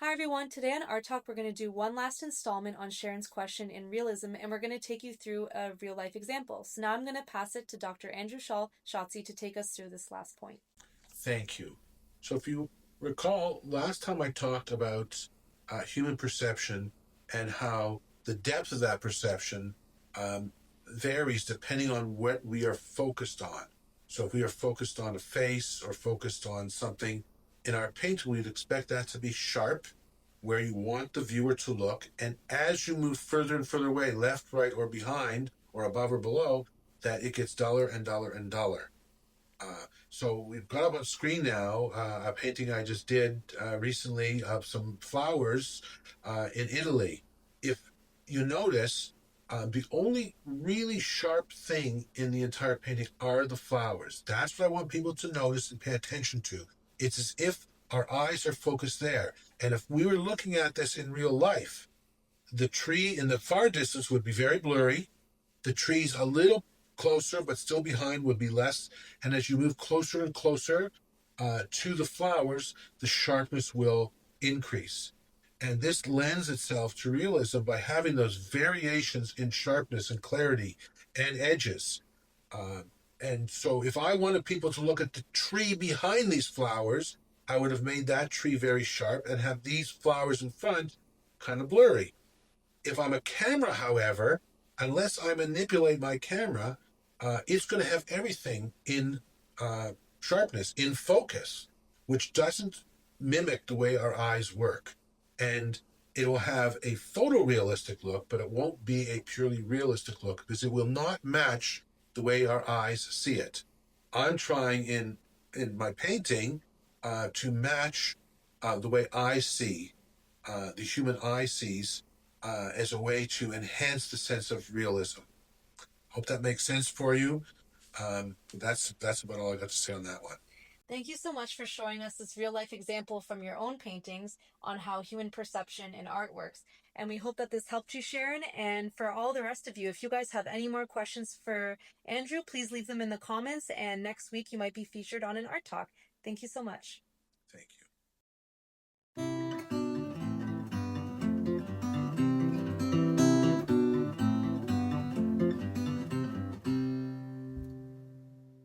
Hi everyone, today on ArtTalk we're going to do one last installment on Sharon's question in realism, and we're going to take you through a real life example. So now I'm going to pass it to Dr. Andrew Shotzi to take us through this last point. Thank you. So, if you recall, last time I talked about human perception and how the depth of that perception varies depending on what we are focused on. So, if we are focused on a face or focused on something in our painting, we'd expect that to be sharp, where you want the viewer to look. And as you move further and further away, left, right, or behind, or above or below, that it gets duller and duller and duller. So we've got up on screen now a painting I just did recently of some flowers in Italy. If you notice, the only really sharp thing in the entire painting are the flowers. That's what I want people to notice and pay attention to. It's as if our eyes are focused there. And if we were looking at this in real life, the tree in the far distance would be very blurry. The trees a little closer, but still behind would be less. And as you move closer and closer to the flowers, the sharpness will increase. And this lends itself to realism by having those variations in sharpness and clarity and edges. Uh, and so, if I wanted people to look at the tree behind these flowers, I would have made that tree very sharp and have these flowers in front kind of blurry. If I'm a camera, however, unless I manipulate my camera, it's going to have everything in sharpness, in focus, which doesn't mimic the way our eyes work. And it will have a photorealistic look, but it won't be a purely realistic look because it will not match the way our eyes see it. I'm trying in my painting to match the way I see, the human eye sees, as a way to enhance the sense of realism. Hope that makes sense for you. That's about all I got to say on that one. Thank you so much for showing us this real life example from your own paintings on how human perception and art works. And we hope that this helped you, Sharon. And for all the rest of you, if you guys have any more questions for Andrew, please leave them in the comments. And next week you might be featured on an Art Talk. Thank you so much. Thank you.